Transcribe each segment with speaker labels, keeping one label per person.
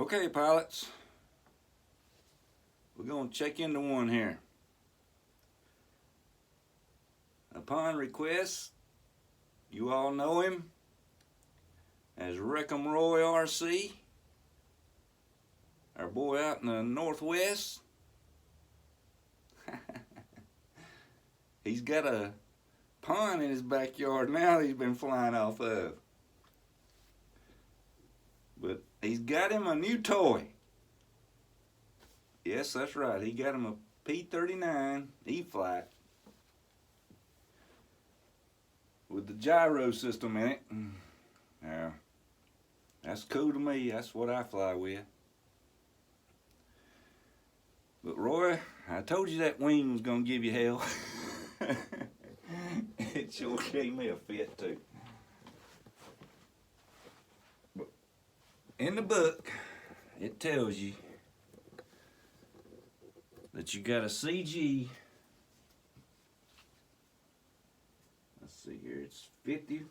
Speaker 1: Okay, pilots, we're going to check into one here. Upon request, you all know him as Wreck'em Roy RC, our boy out in the Northwest. He's got a pond in his backyard now that he's been flying off of. But he's got him a new toy. Yes, that's right. He got him a P-39 E-Flite with the gyro system in it. Now, that's cool to me. That's what I fly with. But Roy, I told you that wing was going to give you hell. It sure gave me a fit too. But in the book, it tells you that you got a CG. Let's see here. It's 50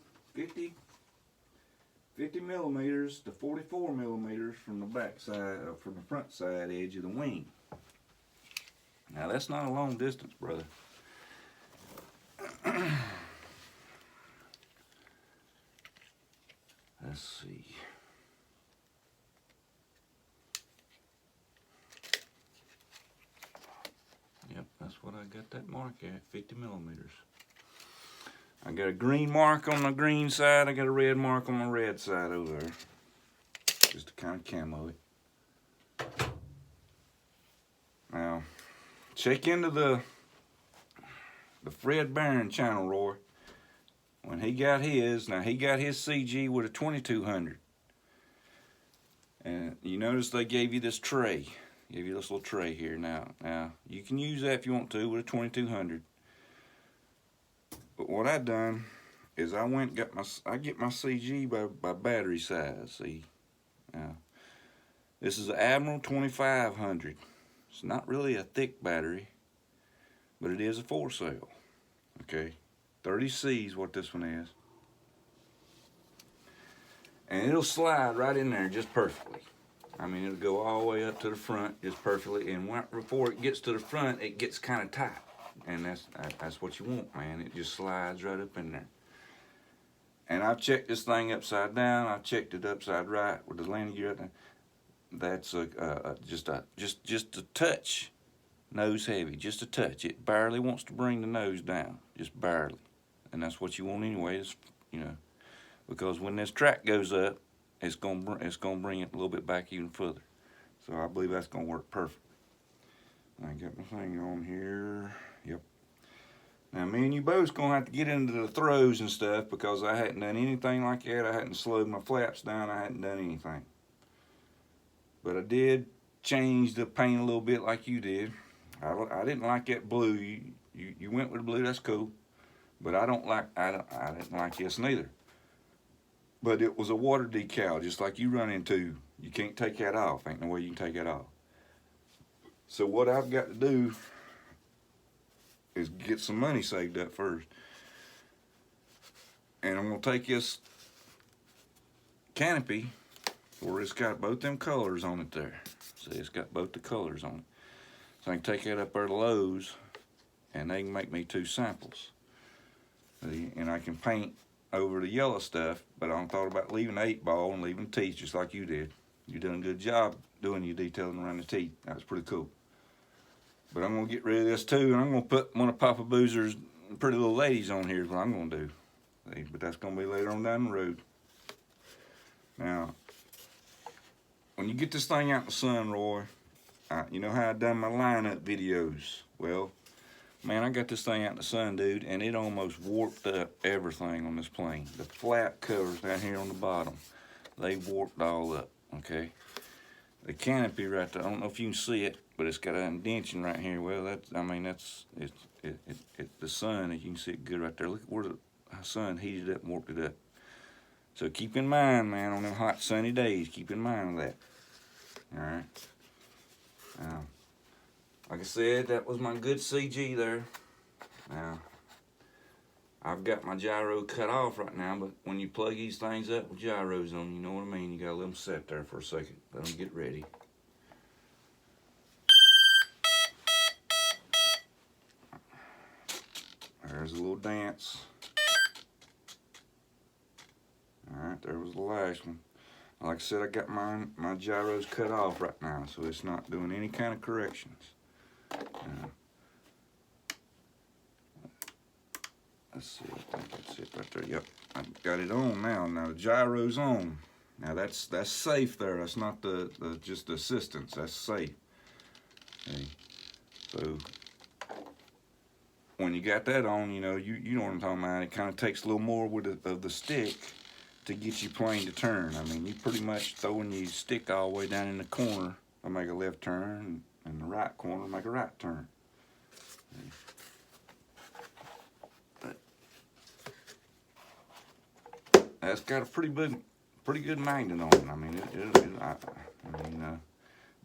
Speaker 1: millimeters to 44 millimeters from the back side, from the front side edge of the wing. Now that's not a long distance, brother. Let's see. Yep, that's what I got that mark at, 50 millimeters. I got a green mark on the green side, I got a red mark on the red side over there. Just to kind of camo it. Now, check into the Fred Barron channel, Roy. When he got his, now he got his CG with a 2200. And you notice they gave you this tray. Give you this little tray here. Now you can use that if you want to with a 2200. But what I done is I get my CG by battery size. See, now this is an Admiral 2500. It's not really a thick battery, but it is a 4-cell. Okay, 30C is what this one is, and it'll slide right in there just perfectly. I mean, it'll go all the way up to the front just perfectly, and before it gets to the front, it gets kind of tight, and that's what you want, man. It just slides right up in there. And I've checked this thing upside down. I checked it upside right with the landing gear. That's just a touch nose heavy, just a touch. It barely wants to bring the nose down, just barely, and that's what you want anyway. You know, because when this track goes up, it's gonna bring it a little bit back even further. So I believe that's gonna work perfect. I got my thing on here. Yep. Now me and you both gonna have to get into the throws and stuff because I hadn't done anything like that. I hadn't slowed my flaps down. I hadn't done anything. But I did change the paint a little bit like you did. I didn't like that blue. You went with the blue. That's cool. But I didn't like this neither. But it was a water decal, just like you run into. You can't take that off. Ain't no way you can take that off. So what I've got to do is get some money saved up first. And I'm gonna take this canopy where it's got both them colors on it there. See, it's got both the colors on it. So I can take that up there to Lowe's and they can make me 2 samples. And I can paint over the yellow stuff, but I thought about leaving the 8-ball and leaving teeth just like you did. You done a good job doing your detailing around the teeth. That was pretty cool. But I'm gonna get rid of this too, and I'm gonna put one of Papa Boozer's Pretty Little Ladies on here is what I'm gonna do. But that's gonna be later on down the road. Now, when you get this thing out in the sun, Roy, you know how I done my lineup videos. Well, man, I got this thing out in the sun, dude, and it almost warped up everything on this plane. The flap covers down here on the bottom, they warped all up, okay? The canopy right there, I don't know if you can see it, but it's got an indentation right here. Well, the sun, you can see it good right there. Look at where the sun heated up and warped it up. So keep in mind, man, on them hot sunny days, keep in mind of that. All right. Now, like I said, that was my good CG there. Now, I've got my gyro cut off right now, but when you plug these things up with gyros on, you know what I mean? You gotta let them set there for a second. Let them get ready. There's a little dance. Alright, there was the last one. Like I said, I got my gyros cut off right now, so it's not doing any kind of corrections. Let's see, I think that's it right there. Yep, I've got it on now. Now the gyro's on. Now that's safe there. That's not the just the assistance. That's safe. Okay. So when you got that on, you know you know what I'm talking about. It kind of takes a little more of the stick to get you plane to turn. I mean, you pretty much throwing your stick all the way down in the corner to make a left turn, and the right corner make a right turn. Okay. That's got a pretty good magnet on it. I mean,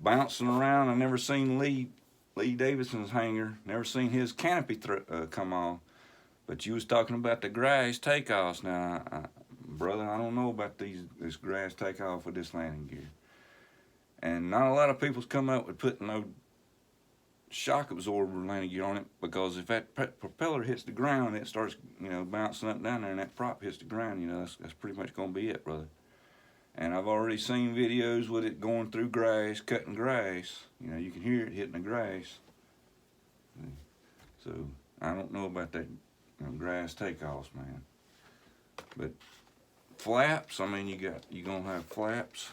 Speaker 1: bouncing around. I never seen Lee Davidson's hanger. Never seen his canopy come off. But you was talking about the grass takeoffs. Now, brother, I don't know about this grass takeoff with this landing gear. And not a lot of people's come up with putting no shock absorber landing gear on it, because if that propeller hits the ground, it starts, you know, bouncing up and down there, and that prop hits the ground. You know, that's pretty much gonna be it, brother. And I've already seen videos with it going through grass, cutting grass. You know, you can hear it hitting the grass. So I don't know about that, you know, grass takeoffs, man. But flaps, I mean, you're gonna have flaps.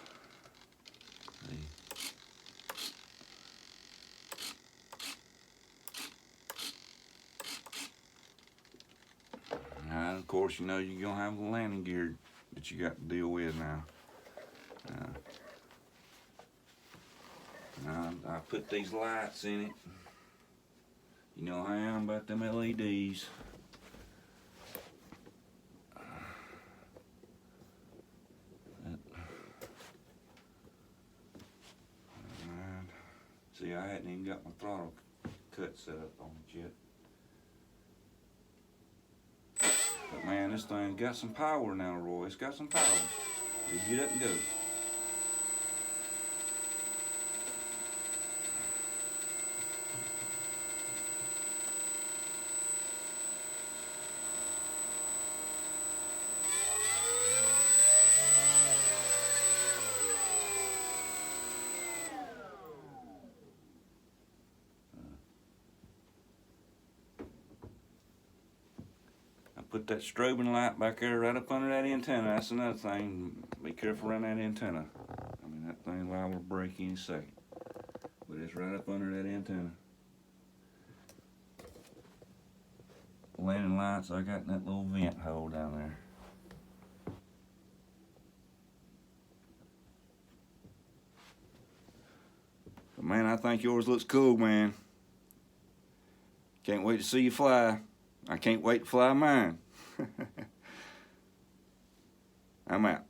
Speaker 1: And of course, you know, you're gonna have the landing gear that you got to deal with now. I put these lights in it. You know how I am about them LEDs. See, I hadn't even got my throttle cut set up on it yet. But man, this thing got some power now, Roy. It's got some power. You get up and go. Put that strobing light back there right up under that antenna. That's another thing. Be careful around that antenna. I mean, that thing liable to break any second. But it's right up under that antenna. Landing lights I got in that little vent hole down there. But man, I think yours looks cool, man. Can't wait to see you fly. I can't wait to fly mine. I'm out.